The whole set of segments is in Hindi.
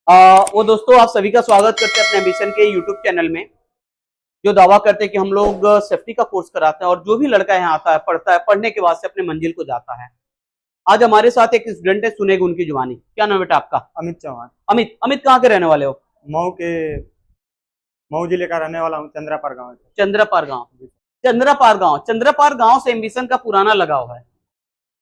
वो दोस्तों आप सभी का स्वागत करते हैं अपने एम्बिशन के यूट्यूब चैनल में, जो दावा करते हैं कि हम लोग सेफ्टी का कोर्स कराते हैं और जो भी लड़का यहाँ आता है पढ़ता है, पढ़ने के बाद से अपने मंजिल को जाता है। आज हमारे साथ एक स्टूडेंट है, सुनेगा उनकी जुबानी। क्या नाम है बेटा आपका? अमित चौहान। अमित कहाँ के रहने वाले हो? मऊ जिले का रहने वाला हूँ, चंद्रापार गाँव। चंद्रापार गाँव से एम्बिशन का पुराना लगाव है।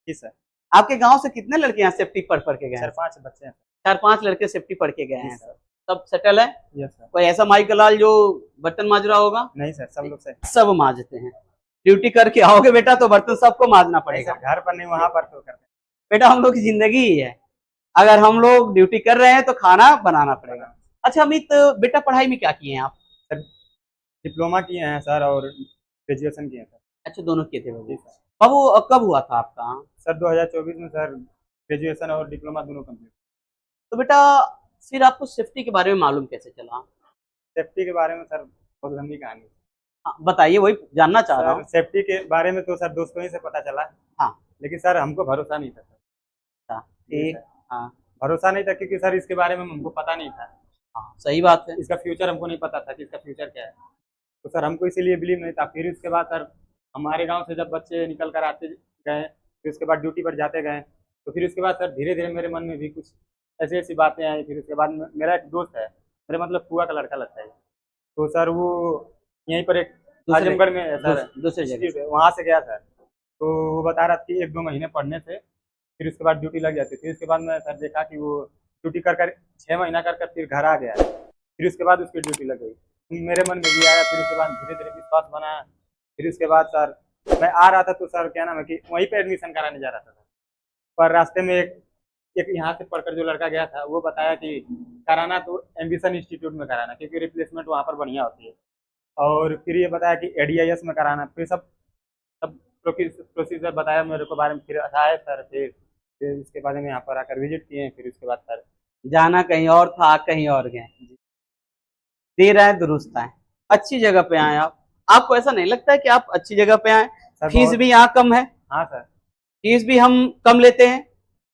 जी सर। आपके गाँव से कितने लड़के यहाँ सेफ्टी पढ़ के गए हैं? 4-5 बच्चे हैं। 4-5 लड़के सेफ्टी पढ़ के गए हैं सर। सब सेटल है? Yes sir. कोई ऐसा माइकल लाल जो बर्तन मांज रहा होगा? नहीं सर, सब लोग सब मांजते हैं। ड्यूटी करके आओगे बेटा तो बर्तन सबको मांजना पड़ेगा। घर पर नहीं, वहाँ पर तो करते हैं बेटा, हम लोग की जिंदगी ही है, अगर हम लोग ड्यूटी कर रहे हैं तो खाना बनाना पड़ेगा। अच्छा अमित, बेटा पढ़ाई में क्या किए हैं आप? सर डिप्लोमा किए हैं सर, और ग्रेजुएशन किए हैं सर। अच्छा, दोनों किए थे बाबू। बाबू कब हुआ था आपका? सर 2024 में सर, ग्रेजुएशन और डिप्लोमा दोनों कंप्लीट। तो बेटा फिर आपको सेफ्टी के बारे में मालूम कैसे चला? सेफ्टी के बारे में सर बहुत लंबी कहानी है। बताइए, वही जानना चाह रहा हूँ। सेफ्टी के बारे में तो सर दोस्तों ही से पता चला। हाँ, लेकिन सर हमको भरोसा नहीं था सर। ठीक। हाँ, भरोसा नहीं था क्योंकि सर इसके बारे में हमको पता नहीं था। हाँ सही बात है। इसका फ्यूचर हमको नहीं पता था कि इसका फ्यूचर क्या है, तो सर हमको इसीलिए बिलीव नहीं था। फिर उसके बाद सर हमारे गांव से जब बच्चे निकल कर आते गए, फिर उसके बाद ड्यूटी पर जाते गए, तो फिर उसके बाद सर धीरे धीरे मेरे मन में भी कुछ ऐसी ऐसी बातें आई। फिर उसके बाद मेरा एक दोस्त है, मेरे मतलब फुआ का लड़का लगता है, तो सर वो यहीं पर एक आजमगढ़ में है सर, दूसरी जगह वहाँ से गया सर। तो वो बता रहा था कि 1-2 महीने पढ़ने से फिर उसके बाद ड्यूटी लग जाती। फिर उसके बाद मैं सर देखा कि वो ड्यूटी कर 6 महीना कर फिर घर आ गया। फिर उसके बाद उसकी ड्यूटी लग गई, मेरे मन में भी आया। फिर उसके बाद धीरे धीरे विश्वास बना। फिर उसके बाद सर मैं आ रहा था तो सर क्या नाम है कि वहीं पे एडमिशन कराने जा रहा था सर, पर रास्ते में एक यहाँ से पढ़कर जो लड़का गया था वो बताया कि कराना तो एम्बिशन इंस्टीट्यूट में कराना, क्योंकि रिप्लेसमेंट वहाँ पर बढ़िया होती है। और फिर ये बताया कि ADIS में कराना। फिर सब प्रोसीजर बताया मेरे को बारे में। फिर आए सर, फिर इसके बारे में यहाँ पर आकर विजिट किए। फिर उसके बाद सर जाना कहीं और था, कहीं और गए। दे रहा है दुरुस्त है, अच्छी जगह पे आए आप। आपको ऐसा नहीं लगता है कि आप अच्छी जगह पे आए? फीस भी यहाँ कम है। हाँ सर, फीस भी हम कम लेते हैं,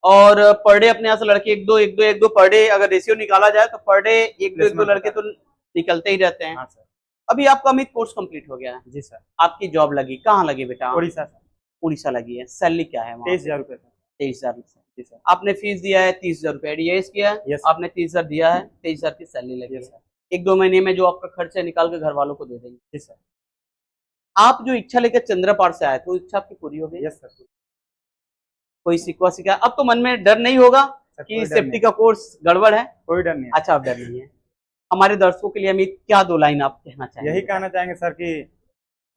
और पर डे अपने यहाँ से लड़के एक दो पर डे अगर रेशियो निकाला जाए तो पर डे एक दो लड़के तो निकलते ही रहते हैं। हाँ सर। अभी आपका अमित कोर्स कंप्लीट हो गया है? जी सर। आपकी जॉब लगी, कहाँ लगी बेटा? उड़ीसा सर। उड़ीसा लगी है। सैलरी क्या है? 23,000 रुपये सर। 23,000। जी सर। आपने फीस दिया है 30,000 रुपये, ADIS किया है, आपने 30,000 दिया है, 23,000 की सैलरी लगी है। 1-2 महीने में जो आपका खर्चा निकाल के घर वालों को दे देंगे। जी सर। आप जो इच्छा लेकर चंद्रपार से आए थे, वो इच्छा आपकी पूरी हो गई? Yes sir. कोई सिकवा सिखा, अब तो मन में डर नहीं होगा कि सेफ्टी का कोर्स गड़बड़ है? कोई डर नहीं। अच्छा, अब डर नहीं है। हमारे दर्शकों के लिए अमित क्या 2 लाइन आप कहना चाहेंगे? यही कहना चाहेंगे सर कि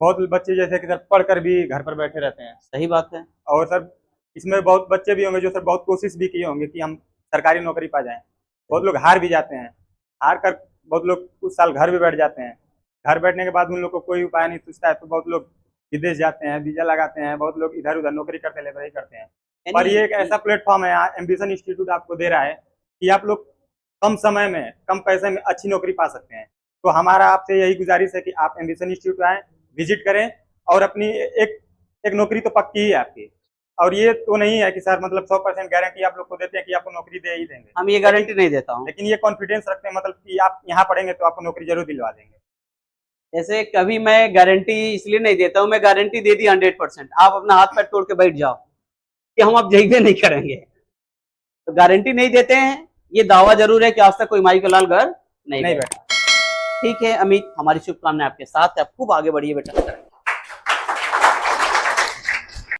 बहुत बच्चे जैसे कि सर पढ़कर भी घर पर बैठे रहते हैं। सही बात है। और सर इसमें बहुत बच्चे भी होंगे जो सर बहुत कोशिश भी किए होंगे कि हम सरकारी नौकरी पा जाएं। बहुत लोग हार भी जाते हैं, हार कर बहुत लोग कुछ साल घर भी बैठ जाते हैं। घर बैठने के बाद उन लोग को कोई उपाय नहीं सूझता है, तो बहुत लोग विदेश जाते हैं, वीजा लगाते हैं, बहुत लोग इधर उधर नौकरी करते लेबर करते हैं। पर ये एक ऐसा प्लेटफॉर्म है, एम्बिशन इंस्टीट्यूट आपको दे रहा है कि आप लोग कम समय में कम पैसे में अच्छी नौकरी पा सकते हैं। तो हमारा आपसे यही गुजारिश है कि आप एम्बिशन इंस्टीट्यूट आएँ, विजिट करें, और अपनी एक नौकरी तो पक्की ही है आपकी। और ये तो नहीं है कि सर मतलब 100% गारंटी आप लोग को देते हैं कि आपको नौकरी दे ही देंगे। हम ये गारंटी नहीं देता हूँ, लेकिन ये कॉन्फिडेंस रखते हैं मतलब कि आप यहाँ पढ़ेंगे तो आपको नौकरी जरूर दिलवा देंगे। जैसे कभी मैं गारंटी इसलिए नहीं देता हूँ, मैं गारंटी दे दी 100%। आप अपना हाथ पैर तोड़ के बैठ जाओ कि हम अब जइबे नहीं करेंगे, तो गारंटी नहीं देते हैं। ये दावा जरूर है कि आज तक कोई माई का लाल घर नहीं बैठा। ठीक है अमित, हमारी शुभकामनाएं आपके साथ है। आप खूब आगे बढ़िए बेटा।